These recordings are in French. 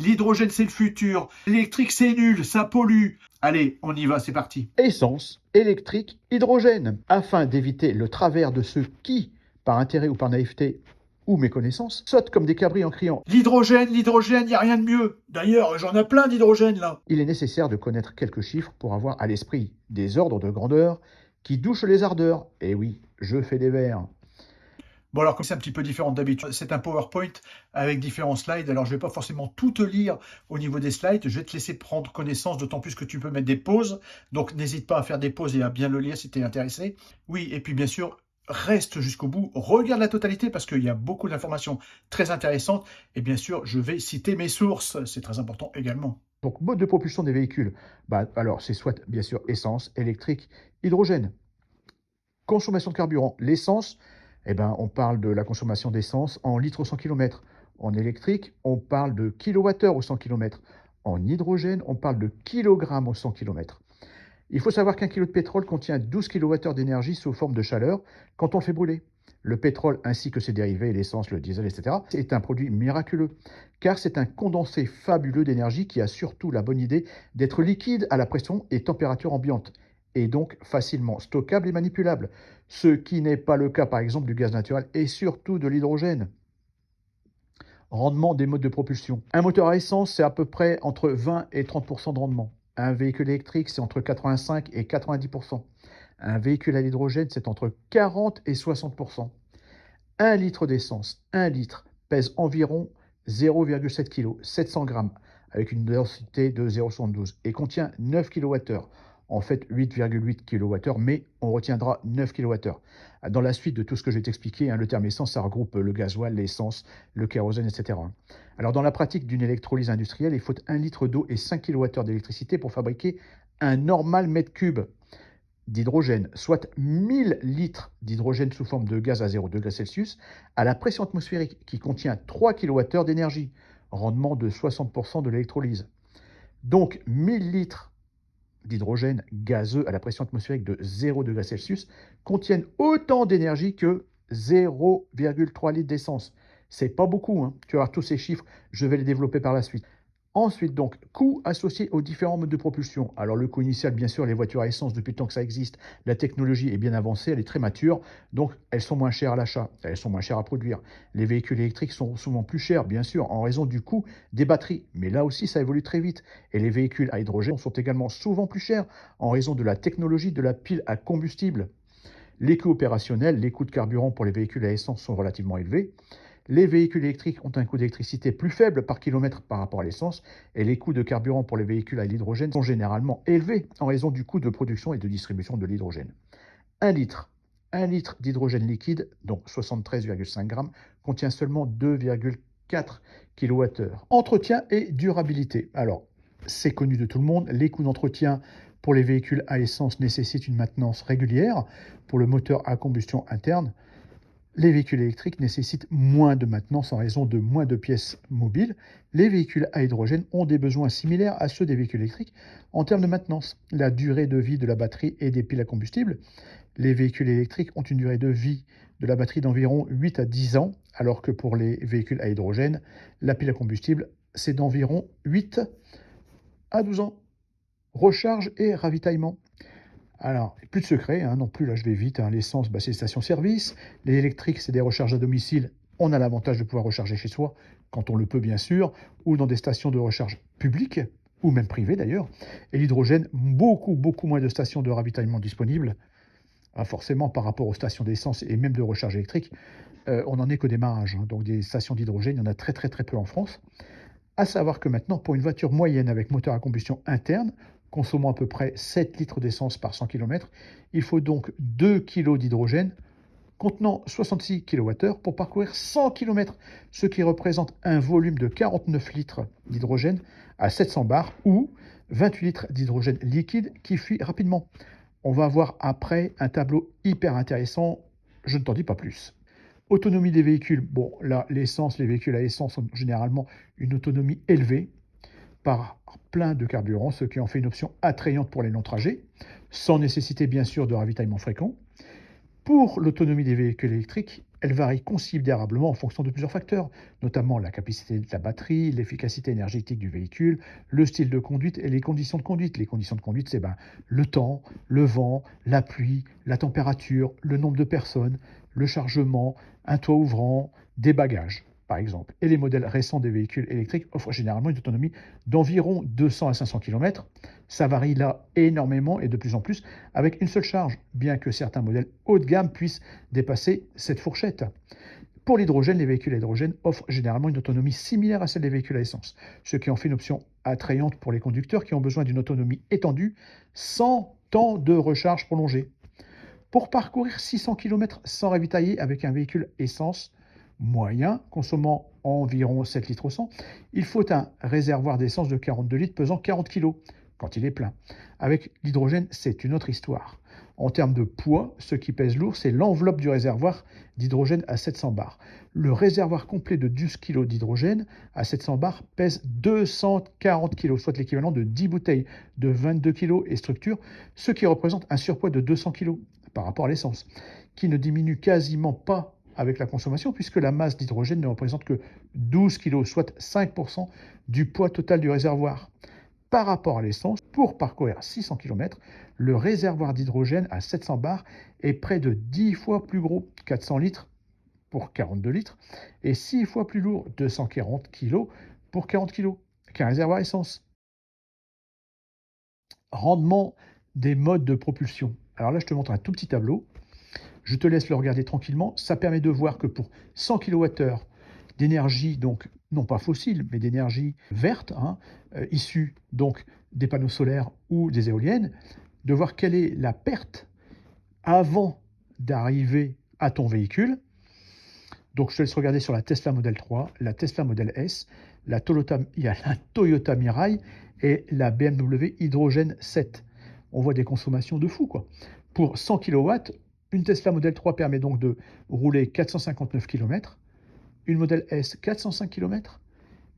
l'hydrogène c'est le futur, l'électrique c'est nul, ça pollue. Allez, on y va, c'est parti. Essence, électrique, hydrogène. Afin d'éviter le travers de ceux qui, par intérêt ou par naïveté ou méconnaissance, sautent comme des cabris en criant « L'hydrogène, il n'y a rien de mieux. D'ailleurs, j'en ai plein d'hydrogène là. » Il est nécessaire de connaître quelques chiffres pour avoir à l'esprit des ordres de grandeur qui douchent les ardeurs. Et oui, je fais des vers. Bon alors comme c'est un petit peu différent d'habitude, c'est un PowerPoint avec différents slides, alors je vais pas forcément tout te lire au niveau des slides, je vais te laisser prendre connaissance, d'autant plus que tu peux mettre des pauses, donc n'hésite pas à faire des pauses et à bien le lire si tu es intéressé. Oui, et puis bien sûr, reste jusqu'au bout, regarde la totalité parce qu'il y a beaucoup d'informations très intéressantes, et bien sûr, je vais citer mes sources, c'est très important également. Donc, mode de propulsion des véhicules, alors c'est soit bien sûr essence, électrique, hydrogène. Consommation de carburant, l'essence, on parle de la consommation d'essence en litres au 100 km. En électrique, on parle de kilowattheures au 100 km. En hydrogène, on parle de kilogrammes au 100 km. Il faut savoir qu'un kilo de pétrole contient 12 kWh d'énergie sous forme de chaleur quand on le fait brûler. Le pétrole ainsi que ses dérivés, l'essence, le diesel, etc., est un produit miraculeux, car c'est un condensé fabuleux d'énergie qui a surtout la bonne idée d'être liquide à la pression et température ambiante, et donc facilement stockable et manipulable, ce qui n'est pas le cas par exemple du gaz naturel et surtout de l'hydrogène. Rendement des modes de propulsion. Un moteur à essence, c'est à peu près entre 20 et 30% de rendement. Un véhicule électrique, c'est entre 85 et 90%. Un véhicule à l'hydrogène, c'est entre 40 et 60%. 1 litre d'essence, 1 litre, pèse environ 0,7 kg, 700 grammes, avec une densité de 0,72 et contient 9 kWh. En fait, 8,8 kWh, mais on retiendra 9 kWh. Dans la suite de tout ce que je vais t'expliquer, le terme essence, ça regroupe le gasoil, l'essence, le kérosène, etc. Alors, dans la pratique d'une électrolyse industrielle, il faut 1 litre d'eau et 5 kWh d'électricité pour fabriquer un normal mètre cube d'hydrogène, soit 1000 litres d'hydrogène sous forme de gaz à 0 degré Celsius, à la pression atmosphérique qui contient 3 kWh d'énergie, rendement de 60% de l'électrolyse. Donc 1000 litres d'hydrogène gazeux à la pression atmosphérique de 0 degré Celsius contiennent autant d'énergie que 0,3 litres d'essence. C'est pas beaucoup, hein. Tu vas voir tous ces chiffres, je vais les développer par la suite. Ensuite, donc, coût associé aux différents modes de propulsion. Alors, le coût initial, bien sûr, les voitures à essence, depuis le temps que ça existe, la technologie est bien avancée, elle est très mature, donc elles sont moins chères à l'achat, elles sont moins chères à produire. Les véhicules électriques sont souvent plus chers, bien sûr, en raison du coût des batteries, mais là aussi, ça évolue très vite. Et les véhicules à hydrogène sont également souvent plus chers en raison de la technologie de la pile à combustible. Les coûts opérationnels, les coûts de carburant pour les véhicules à essence sont relativement élevés. Les véhicules électriques ont un coût d'électricité plus faible par kilomètre par rapport à l'essence et les coûts de carburant pour les véhicules à l'hydrogène sont généralement élevés en raison du coût de production et de distribution de l'hydrogène. 1 litre. 1 litre d'hydrogène liquide, donc 73,5 grammes, contient seulement 2,4 kWh. Entretien et durabilité. Alors, c'est connu de tout le monde, les coûts d'entretien pour les véhicules à essence nécessitent une maintenance régulière. Pour le moteur à combustion interne, les véhicules électriques nécessitent moins de maintenance en raison de moins de pièces mobiles. Les véhicules à hydrogène ont des besoins similaires à ceux des véhicules électriques en termes de maintenance. La durée de vie de la batterie et des piles à combustible. Les véhicules électriques ont une durée de vie de la batterie d'environ 8 à 10 ans, alors que pour les véhicules à hydrogène, la pile à combustible, c'est d'environ 8 à 12 ans. Recharge et ravitaillement. Alors, plus de secret, non plus, là je vais vite, l'essence, c'est les stations-service, les électriques, c'est des recharges à domicile, on a l'avantage de pouvoir recharger chez soi, quand on le peut bien sûr, ou dans des stations de recharge publiques, ou même privées d'ailleurs, et l'hydrogène, beaucoup moins de stations de ravitaillement disponibles, forcément par rapport aux stations d'essence et même de recharge électrique, on n'en est qu'au démarrage, donc des stations d'hydrogène, il y en a très peu en France. À savoir que maintenant, pour une voiture moyenne avec moteur à combustion interne, consommant à peu près 7 litres d'essence par 100 km, il faut donc 2 kg d'hydrogène contenant 66 kWh pour parcourir 100 km, ce qui représente un volume de 49 litres d'hydrogène à 700 bars ou 28 litres d'hydrogène liquide qui fuit rapidement. On va voir après un tableau hyper intéressant, je ne t'en dis pas plus. Autonomie des véhicules. Bon, là, l'essence, les véhicules à essence ont généralement une autonomie élevée par plein de carburant, ce qui en fait une option attrayante pour les longs trajets, sans nécessiter bien sûr de ravitaillement fréquent. Pour l'autonomie des véhicules électriques, elle varie considérablement en fonction de plusieurs facteurs, notamment la capacité de la batterie, l'efficacité énergétique du véhicule, le style de conduite et les conditions de conduite. Les conditions de conduite, c'est le temps, le vent, la pluie, la température, le nombre de personnes, le chargement, un toit ouvrant, des bagages, par exemple. Et les modèles récents des véhicules électriques offrent généralement une autonomie d'environ 200 à 500 km. Ça varie là énormément et de plus en plus avec une seule charge, bien que certains modèles haut de gamme puissent dépasser cette fourchette. Pour l'hydrogène, les véhicules à hydrogène offrent généralement une autonomie similaire à celle des véhicules à essence, ce qui en fait une option attrayante pour les conducteurs qui ont besoin d'une autonomie étendue sans temps de recharge prolongé. Pour parcourir 600 km sans ravitailler avec un véhicule essence moyen, consommant environ 7 litres au 100, il faut un réservoir d'essence de 42 litres pesant 40 kg quand il est plein. Avec l'hydrogène, c'est une autre histoire. En termes de poids, ce qui pèse lourd, c'est l'enveloppe du réservoir d'hydrogène à 700 bars. Le réservoir complet de 12 kg d'hydrogène à 700 bars pèse 240 kg, soit l'équivalent de 10 bouteilles de 22 kg et structure, ce qui représente un surpoids de 200 kg par rapport à l'essence, qui ne diminue quasiment pas avec la consommation, puisque la masse d'hydrogène ne représente que 12 kg, soit 5% du poids total du réservoir. Par rapport à l'essence, pour parcourir 600 km, le réservoir d'hydrogène à 700 bars est près de 10 fois plus gros, 400 litres pour 42 litres, et 6 fois plus lourd, 240 kg pour 40 kg, qu'un réservoir essence. Rendement des modes de propulsion. Alors là, je te montre un tout petit tableau. Je te laisse le regarder tranquillement. Ça permet de voir que pour 100 kWh d'énergie, donc non pas fossile, mais d'énergie verte, issue donc des panneaux solaires ou des éoliennes, de voir quelle est la perte avant d'arriver à ton véhicule. Donc je te laisse regarder sur la Tesla Model 3, la Tesla Model S, il y a la Toyota Mirai et la BMW Hydrogène 7. On voit des consommations de fou, quoi. Pour 100 kW, une Tesla Model 3 permet donc de rouler 459 km, une Model S 405 km,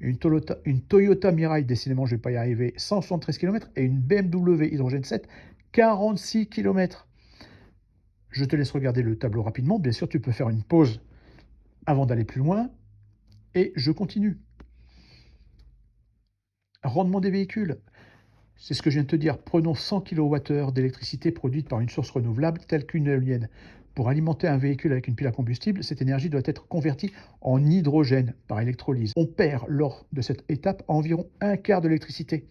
une Toyota Mirai, décidément je ne vais pas y arriver, 173 km, et une BMW Hydrogène 7, 46 km. Je te laisse regarder le tableau rapidement. Bien sûr, tu peux faire une pause avant d'aller plus loin, et je continue. Rendement des véhicules. C'est ce que je viens de te dire. Prenons 100 kWh d'électricité produite par une source renouvelable telle qu'une éolienne. Pour alimenter un véhicule avec une pile à combustible, cette énergie doit être convertie en hydrogène par électrolyse. On perd lors de cette étape environ un quart de l'électricité.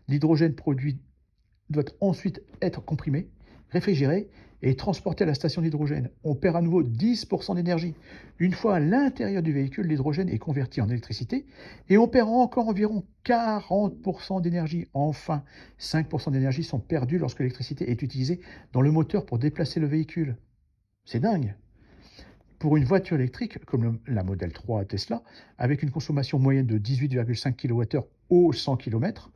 L'hydrogène produit doit ensuite être comprimé, réfrigéré et transporté à la station d'hydrogène. On perd à nouveau 10% d'énergie. Une fois à l'intérieur du véhicule, l'hydrogène est converti en électricité et on perd encore environ 40% d'énergie. Enfin, 5% d'énergie sont perdus lorsque l'électricité est utilisée dans le moteur pour déplacer le véhicule. C'est dingue! Pour une voiture électrique, comme la Model 3 Tesla, avec une consommation moyenne de 18,5 kWh au 100 km,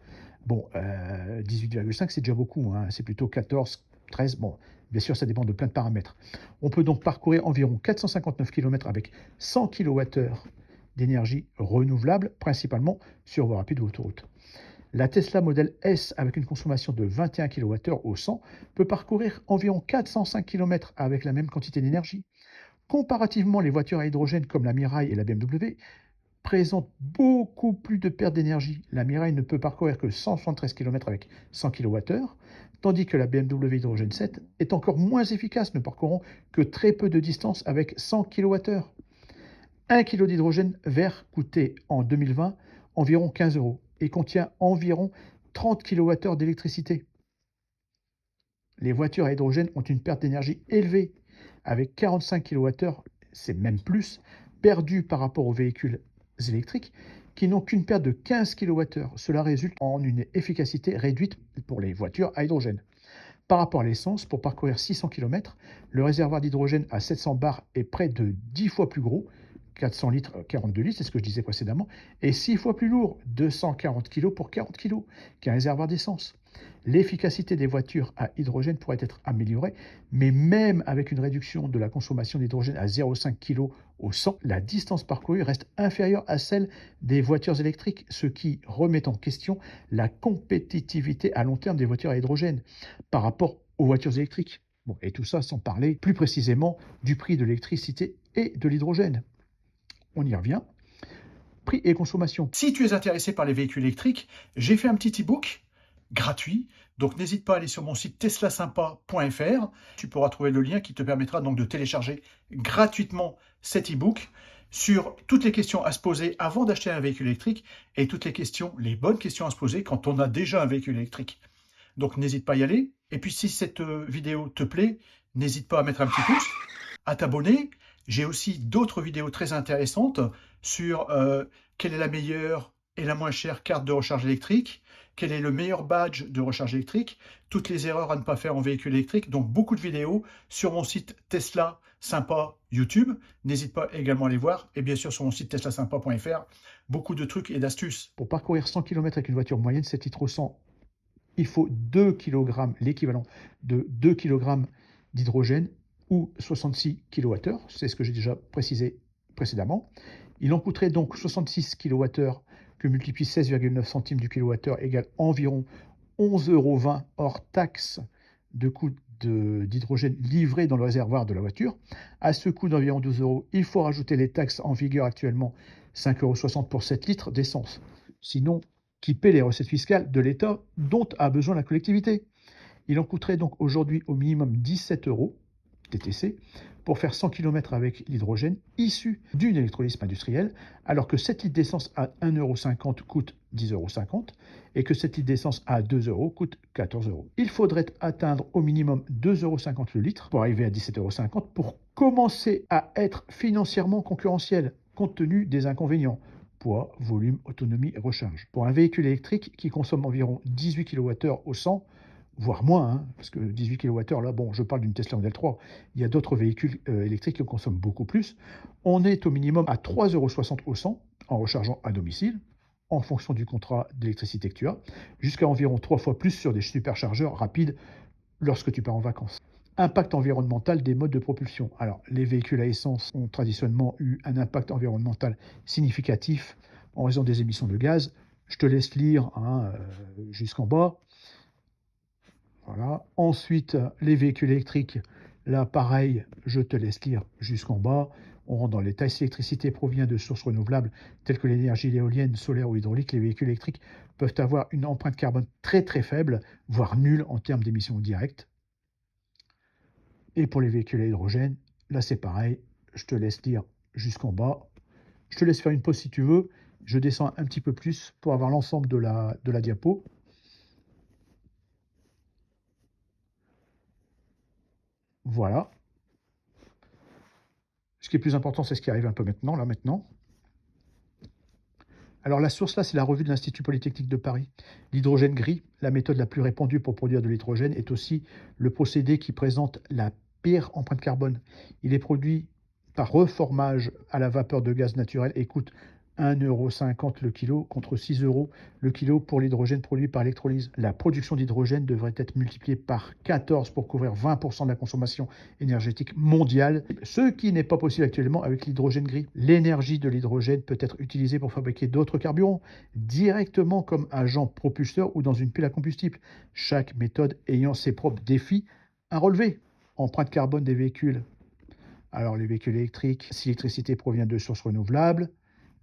18,5 c'est déjà beaucoup, c'est plutôt 14, 13, bien sûr ça dépend de plein de paramètres. On peut donc parcourir environ 459 km avec 100 kWh d'énergie renouvelable, principalement sur voie rapide ou autoroute. La Tesla Model S, avec une consommation de 21 kWh au 100, peut parcourir environ 405 km avec la même quantité d'énergie. Comparativement, les voitures à hydrogène comme la Mirai et la BMW présentent beaucoup plus de pertes d'énergie. La Mirai ne peut parcourir que 173 km avec 100 kWh, tandis que la BMW Hydrogène 7 est encore moins efficace, ne parcourant que très peu de distance avec 100 kWh. 1 kg d'hydrogène vert coûtait en 2020 environ 15 € et contient environ 30 kWh d'électricité. Les voitures à hydrogène ont une perte d'énergie élevée, avec 45 kWh, c'est même plus, perdus par rapport aux véhicules électriques qui n'ont qu'une perte de 15 kWh. Cela résulte en une efficacité réduite pour les voitures à hydrogène. Par rapport à l'essence, pour parcourir 600 km, le réservoir d'hydrogène à 700 bars est près de 10 fois plus gros, 400 litres, 42 litres, c'est ce que je disais précédemment, et 6 fois plus lourd, 240 kg pour 40 kg, qu'un réservoir d'essence. L'efficacité des voitures à hydrogène pourrait être améliorée, mais même avec une réduction de la consommation d'hydrogène à 0,5 kg au 100, la distance parcourue reste inférieure à celle des voitures électriques, ce qui remet en question la compétitivité à long terme des voitures à hydrogène par rapport aux voitures électriques. Et tout ça sans parler plus précisément du prix de l'électricité et de l'hydrogène. On y revient. Prix et consommation. Si tu es intéressé par les véhicules électriques, j'ai fait un petit e-book gratuit. Donc n'hésite pas à aller sur mon site teslasympa.fr. Tu pourras trouver le lien qui te permettra donc de télécharger gratuitement cet e-book sur toutes les questions à se poser avant d'acheter un véhicule électrique et toutes les questions, les bonnes questions à se poser quand on a déjà un véhicule électrique. Donc n'hésite pas à y aller. Et puis si cette vidéo te plaît, n'hésite pas à mettre un petit pouce, à t'abonner. J'ai aussi d'autres vidéos très intéressantes sur quelle est la meilleure et la moins chère carte de recharge électrique, quel est le meilleur badge de recharge électrique, toutes les erreurs à ne pas faire en véhicule électrique. Donc beaucoup de vidéos sur mon site Tesla Sympa YouTube. N'hésite pas également à les voir. Et bien sûr sur mon site teslasympa.fr, beaucoup de trucs et d'astuces. Pour parcourir 100 km avec une voiture moyenne 7 litres au 100, il faut 2 kg, l'équivalent de 2 kg d'hydrogène ou 66 kWh. C'est ce que j'ai déjà précisé précédemment. Il en coûterait donc 66 kWh que multiplie 16,9 centimes du kWh égale environ 11,20 € hors taxe de coût d'hydrogène livré dans le réservoir de la voiture. À ce coût d'environ 12 €, il faut rajouter les taxes en vigueur actuellement, 5,60 € pour 7 litres d'essence. Sinon, qui paie les recettes fiscales de l'État dont a besoin la collectivité. Il en coûterait donc aujourd'hui au minimum 17 € TTC pour faire 100 km avec l'hydrogène issu d'une électrolyse industrielle, alors que 7 litres d'essence à 1,50 € coûte 10,50 € et que 7 litres d'essence à 2 € coûte 14 €. Il faudrait atteindre au minimum 2,50 € le litre pour arriver à 17,50 € pour commencer à être financièrement concurrentiel, compte tenu des inconvénients. Poids, volume, autonomie et recharge. Pour un véhicule électrique qui consomme environ 18 kWh au 100, voire moins, hein, parce que 18 kWh, là, bon, je parle d'une Tesla Model 3, il y a d'autres véhicules électriques qui consomment beaucoup plus. On est au minimum à 3,60 € au 100 en rechargeant à domicile, en fonction du contrat d'électricité que tu as, jusqu'à environ 3 fois plus sur des superchargeurs rapides lorsque tu pars en vacances. Impact environnemental des modes de propulsion. Alors, les véhicules à essence ont traditionnellement eu un impact environnemental significatif en raison des émissions de gaz. Je te laisse lire jusqu'en bas. Voilà. Ensuite, les véhicules électriques, là, pareil, je te laisse lire jusqu'en bas. On rentre dans les détails. Si l'électricité provient de sources renouvelables, telles que l'énergie éolienne, solaire ou hydraulique, les véhicules électriques peuvent avoir une empreinte carbone très très faible, voire nulle en termes d'émissions directes. Et pour les véhicules à hydrogène, là c'est pareil, je te laisse lire jusqu'en bas. Je te laisse faire une pause si tu veux. Je descends un petit peu plus pour avoir l'ensemble de la diapo. Voilà. Ce qui est plus important, c'est ce qui arrive un peu maintenant, là maintenant. Alors la source là, c'est la revue de l'Institut Polytechnique de Paris. L'hydrogène gris, la méthode la plus répandue pour produire de l'hydrogène, est aussi le procédé qui présente la pire empreinte carbone. Il est produit par reformage à la vapeur de gaz naturel et coûte 1,50 € le kilo contre 6 € le kilo pour l'hydrogène produit par électrolyse. La production d'hydrogène devrait être multipliée par 14 pour couvrir 20% de la consommation énergétique mondiale, ce qui n'est pas possible actuellement avec l'hydrogène gris. L'énergie de l'hydrogène peut être utilisée pour fabriquer d'autres carburants, directement comme agent propulseur ou dans une pile à combustible, chaque méthode ayant ses propres défis à relever. Empreinte carbone des véhicules. Alors les véhicules électriques, si l'électricité provient de sources renouvelables,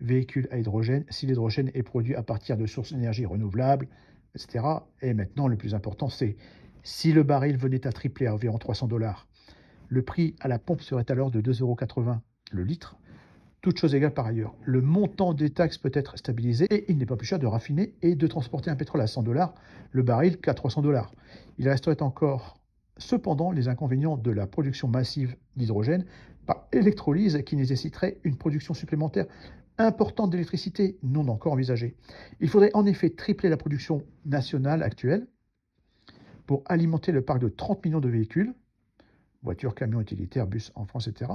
véhicules à hydrogène, si l'hydrogène est produit à partir de sources d'énergie renouvelables, etc. Et maintenant, le plus important, c'est si le baril venait à tripler à environ 300 $, le prix à la pompe serait alors de 2,80 € le litre. Toutes choses égales par ailleurs. Le montant des taxes peut être stabilisé et il n'est pas plus cher de raffiner et de transporter un pétrole à 100 $, le baril qu'à 300 $. Il resterait encore cependant les inconvénients de la production massive d'hydrogène par électrolyse qui nécessiterait une production supplémentaire importante d'électricité non encore envisagée. Il faudrait en effet tripler la production nationale actuelle pour alimenter le parc de 30 millions de véhicules, voitures, camions, utilitaires, bus en France, etc.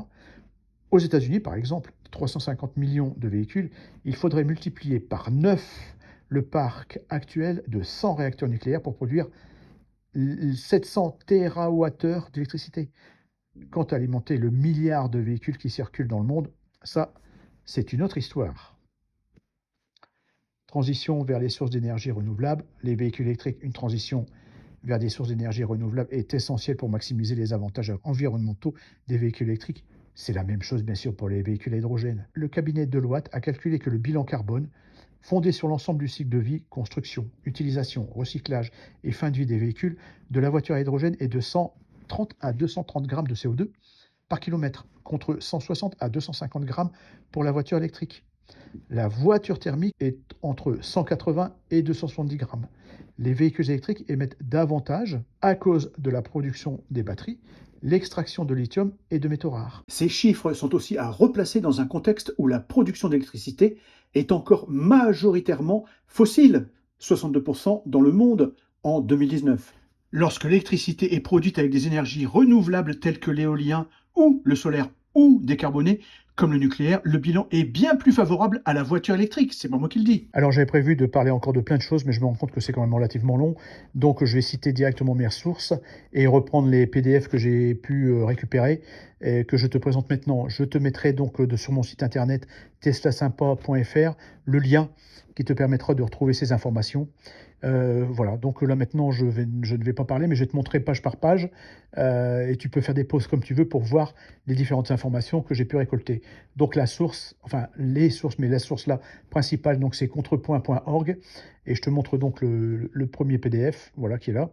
Aux États-Unis, par exemple, 350 millions de véhicules, il faudrait multiplier par 9 le parc actuel de 100 réacteurs nucléaires pour produire 700 TWh d'électricité. Quant à alimenter le milliard de véhicules qui circulent dans le monde, ça, c'est une autre histoire. Transition vers les sources d'énergie renouvelables. Les véhicules électriques, une transition vers des sources d'énergie renouvelables est essentielle pour maximiser les avantages environnementaux des véhicules électriques C'est la même chose, bien sûr, pour les véhicules à hydrogène. Le cabinet Deloitte a calculé que le bilan carbone, fondé sur l'ensemble du cycle de vie, construction, utilisation, recyclage et fin de vie des véhicules, de la voiture à hydrogène est de 130 à 230 grammes de CO2 par kilomètre, contre 160 à 250 grammes pour la voiture électrique. La voiture thermique est entre 180 et 270 grammes. Les véhicules électriques émettent davantage à cause de la production des batteries, l'extraction de lithium et de métaux rares. Ces chiffres sont aussi à replacer dans un contexte où la production d'électricité est encore majoritairement fossile, 62% dans le monde en 2019. Lorsque l'électricité est produite avec des énergies renouvelables telles que l'éolien ou le solaire ou décarboné, comme le nucléaire, le bilan est bien plus favorable à la voiture électrique. C'est pas moi qui le dis. Alors j'avais prévu de parler encore de plein de choses, mais je me rends compte que c'est quand même relativement long. Donc je vais citer directement mes ressources et reprendre les PDF que j'ai pu récupérer et que je te présente maintenant. Je te mettrai donc sur mon site internet teslasympa.fr le lien qui te permettra de retrouver ces informations. Voilà, donc là maintenant je ne vais pas parler, mais je vais te montrer page par page et tu peux faire des pauses comme tu veux pour voir les différentes informations que j'ai pu récolter. Donc la source, enfin les sources, mais la source là principale, donc c'est contrepoint.org et je te montre donc le premier PDF, voilà qui est là.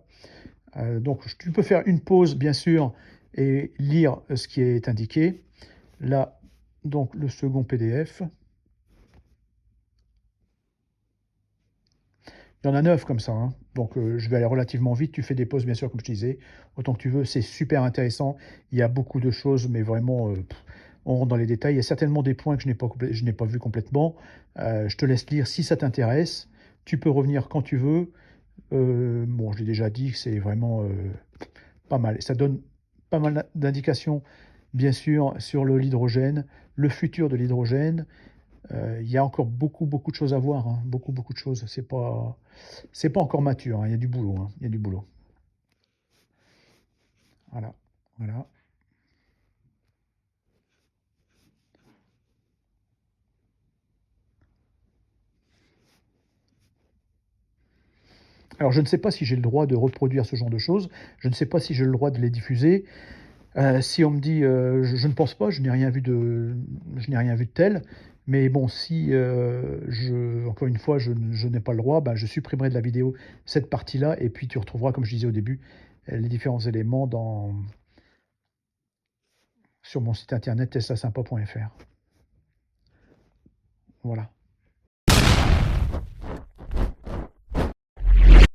Donc tu peux faire une pause bien sûr et lire ce qui est indiqué. Là, donc le second PDF. Il y en a 9 comme ça, hein. Donc je vais aller relativement vite. Tu fais des pauses, bien sûr, comme je te disais, autant que tu veux. C'est super intéressant. Il y a beaucoup de choses, mais vraiment, on rentre dans les détails. Il y a certainement des points que je n'ai pas vus complètement. Je te laisse lire si ça t'intéresse. Tu peux revenir quand tu veux. Bon, je l'ai déjà dit que c'est vraiment pas mal. Ça donne pas mal d'indications, bien sûr, sur l'hydrogène, le futur de l'hydrogène. Il y a encore beaucoup, beaucoup de choses à voir, hein. Beaucoup, beaucoup de choses. C'est pas encore mature, hein. Il y a du boulot, hein. Il y a du boulot. Voilà, voilà. Alors, je ne sais pas si j'ai le droit de reproduire ce genre de choses. Je ne sais pas si j'ai le droit de les diffuser. Si on me dit, je ne pense pas, je n'ai rien vu de tel. Mais bon, si encore une fois, je n'ai pas le droit, ben, je supprimerai de la vidéo cette partie-là. Et puis, tu retrouveras, comme je disais au début, les différents éléments sur mon site internet teslasympa.fr. Voilà.